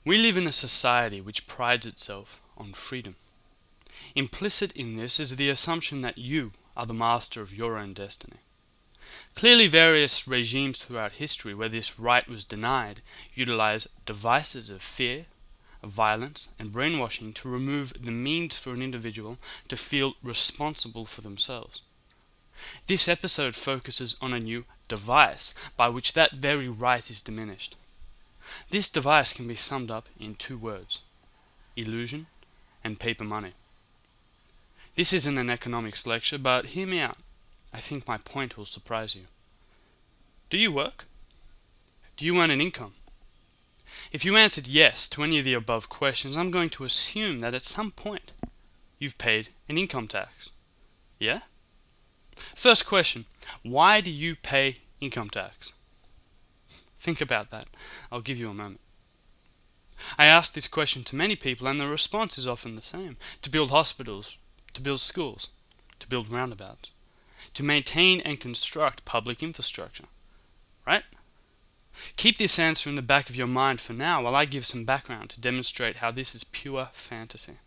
We live in a society which prides itself on freedom. Implicit in this is the assumption that you are the master of your own destiny. Clearly, various regimes throughout history where this right was denied utilize devices of fear, of violence, and brainwashing to remove the means for an individual to feel responsible for themselves. This episode focuses on a new device by which that very right is diminished. This device can be summed up in two words: illusion and paper money. This isn't an economics lecture, but hear me out. I think my point will surprise you. Do you work? Do you earn an income? If you answered yes to any of the above questions, I'm going to assume that at some point you've paid an income tax. Yeah? First question, why do you pay income tax? Think about that. I'll give you a moment. I ask this question to many people and the response is often the same: to build hospitals, to build schools, to build roundabouts, to maintain and construct public infrastructure. Right? Keep this answer in the back of your mind for now while I give some background to demonstrate how this is pure fantasy.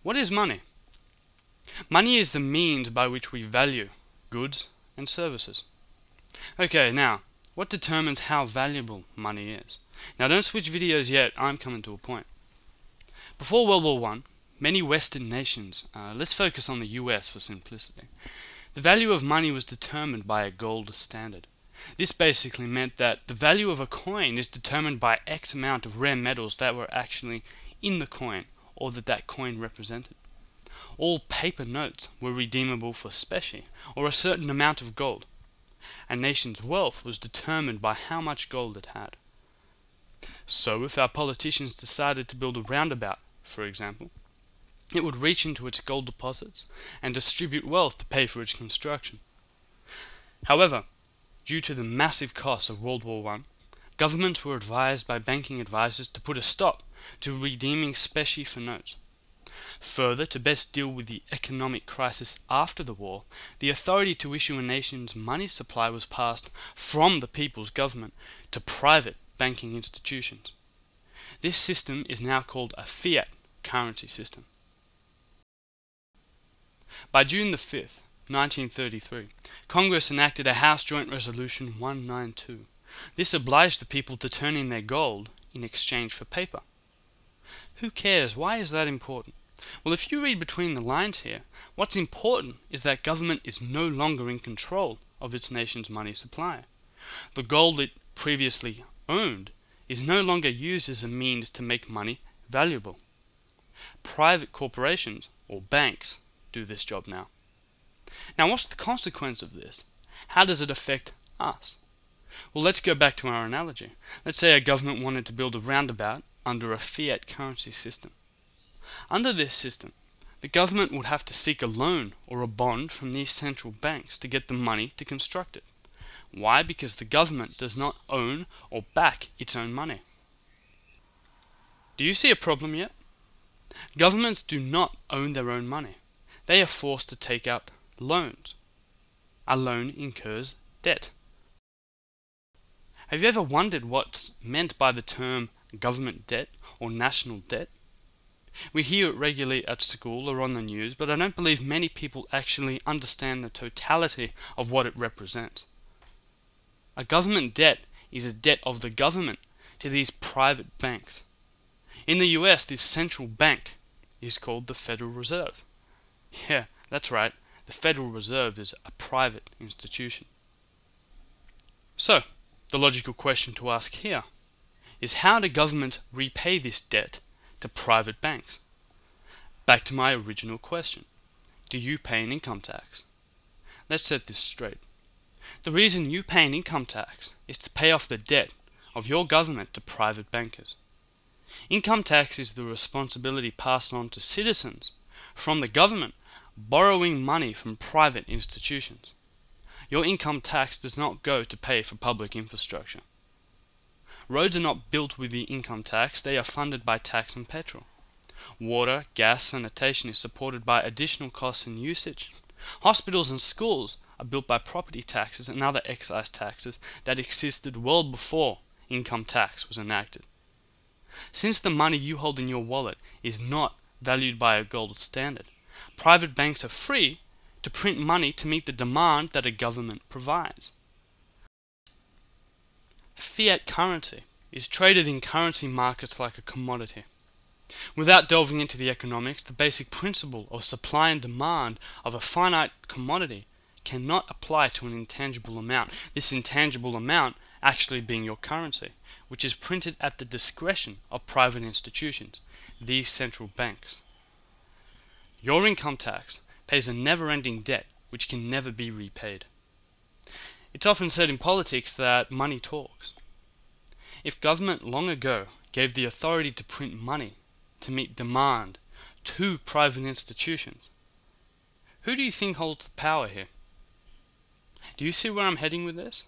What is money? Money is the means by which we value goods and services. Okay, now, what determines how valuable money is? Now don't switch videos yet, I'm coming to a point. Before World War I, many Western nations, let's focus on the US for simplicity, the value of money was determined by a gold standard. This basically meant that the value of a coin is determined by X amount of rare metals that were actually in the coin or that coin represented. All paper notes were redeemable for specie or a certain amount of gold. A nation's wealth was determined by how much gold it had. So if our politicians decided to build a roundabout, for example, it would reach into its gold deposits and distribute wealth to pay for its construction. However, due to the massive costs of World War I, governments were advised by banking advisors to put a stop to redeeming specie for notes. Further, to best deal with the economic crisis after the war, the authority to issue a nation's money supply was passed from the people's government to private banking institutions. This system is now called a fiat currency system. By June the 5th, 1933, Congress enacted a House Joint Resolution 192. This obliged the people to turn in their gold in exchange for paper. Who cares? Why is that important? Well, if you read between the lines here, what's important is that government is no longer in control of its nation's money supply. The gold it previously owned is no longer used as a means to make money valuable. Private corporations, or banks, do this job now. Now, what's the consequence of this? How does it affect us? Well, let's go back to our analogy. Let's say a government wanted to build a roundabout under a fiat currency system. Under this system, the government would have to seek a loan or a bond from these central banks to get the money to construct it. Why? Because the government does not own or back its own money. Do you see a problem yet? Governments do not own their own money. They are forced to take out loans. A loan incurs debt. Have you ever wondered what's meant by the term government debt or national debt? We hear it regularly at school or on the news, but I don't believe many people actually understand the totality of what it represents. A government debt is a debt of the government to these private banks. In the US, this central bank is called the Federal Reserve. Yeah, that's right, the Federal Reserve is a private institution. So, the logical question to ask here is, how do governments repay this debt to private banks? Back to my original question. Do you pay an income tax? Let's set this straight. The reason you pay an income tax is to pay off the debt of your government to private bankers. Income tax is the responsibility passed on to citizens from the government borrowing money from private institutions. Your income tax does not go to pay for public infrastructure. Roads are not built with the income tax, they are funded by tax and petrol. Water, gas, sanitation is supported by additional costs and usage. Hospitals and schools are built by property taxes and other excise taxes that existed well before income tax was enacted. Since the money you hold in your wallet is not valued by a gold standard, private banks are free to print money to meet the demand that a government provides. Fiat currency is traded in currency markets like a commodity. Without delving into the economics, the basic principle of supply and demand of a finite commodity cannot apply to an intangible amount, this intangible amount actually being your currency, which is printed at the discretion of private institutions, these central banks. Your income tax pays a never-ending debt which can never be repaid. It's often said in politics that money talks. If government long ago gave the authority to print money to meet demand to private institutions, who do you think holds the power here? Do you see where I'm heading with this?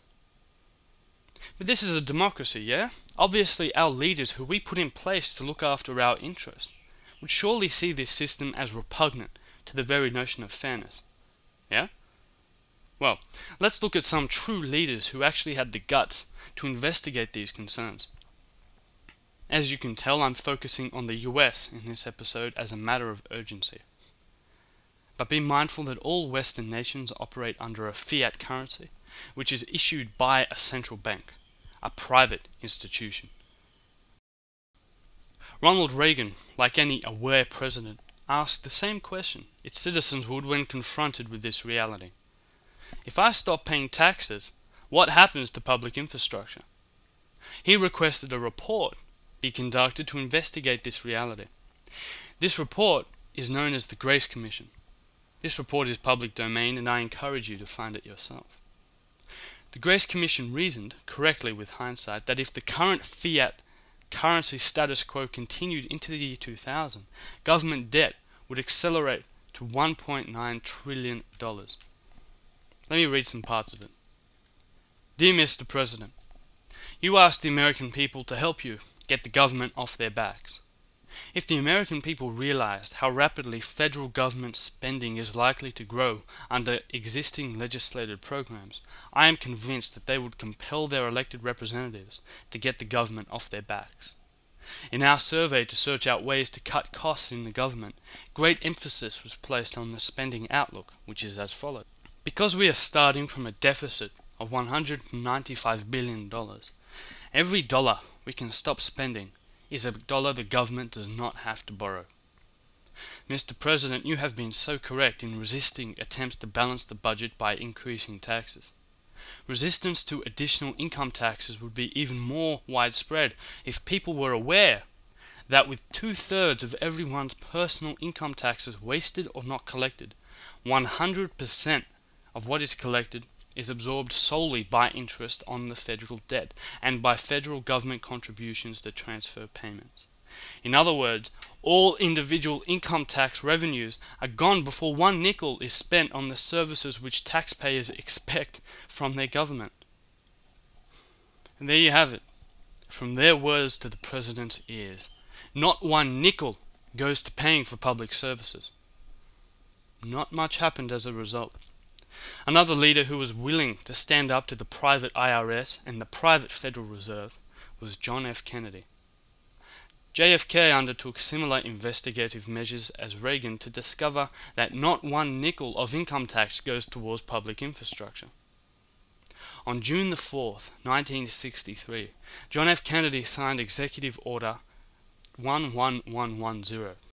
But this is a democracy, yeah? Obviously our leaders who we put in place to look after our interests would surely see this system as repugnant to the very notion of fairness. Yeah? Well, let's look at some true leaders who actually had the guts to investigate these concerns. As you can tell, I'm focusing on the US in this episode as a matter of urgency. But be mindful that all Western nations operate under a fiat currency, which is issued by a central bank, a private institution. Ronald Reagan, like any aware president, asked the same question its citizens would when confronted with this reality. If I stop paying taxes, what happens to public infrastructure? He requested a report be conducted to investigate this reality. This report is known as the Grace Commission. This report is public domain and I encourage you to find it yourself. The Grace Commission reasoned, correctly with hindsight, that if the current fiat currency status quo continued into the year 2000, government debt would accelerate to $1.9 trillion. Let me read some parts of it. Dear Mr. President, you asked the American people to help you get the government off their backs. If the American people realized how rapidly federal government spending is likely to grow under existing legislated programs, I am convinced that they would compel their elected representatives to get the government off their backs. In our survey to search out ways to cut costs in the government, great emphasis was placed on the spending outlook, which is as follows. Because we are starting from a deficit of $195 billion, every dollar we can stop spending is a dollar the government does not have to borrow. Mr. President, you have been so correct in resisting attempts to balance the budget by increasing taxes. Resistance to additional income taxes would be even more widespread if people were aware that with 2/3 of everyone's personal income taxes wasted or not collected, 100% of what is collected is absorbed solely by interest on the federal debt and by federal government contributions that transfer payments. In other words, all individual income tax revenues are gone before one nickel is spent on the services which taxpayers expect from their government. And there you have it, from their words to the President's ears. Not one nickel goes to paying for public services. Not much happened as a result. Another leader who was willing to stand up to the private IRS and the private Federal Reserve was John F. Kennedy. JFK undertook similar investigative measures as Reagan to discover that not one nickel of income tax goes towards public infrastructure. On June the 4th, 1963, John F. Kennedy signed Executive Order 11110,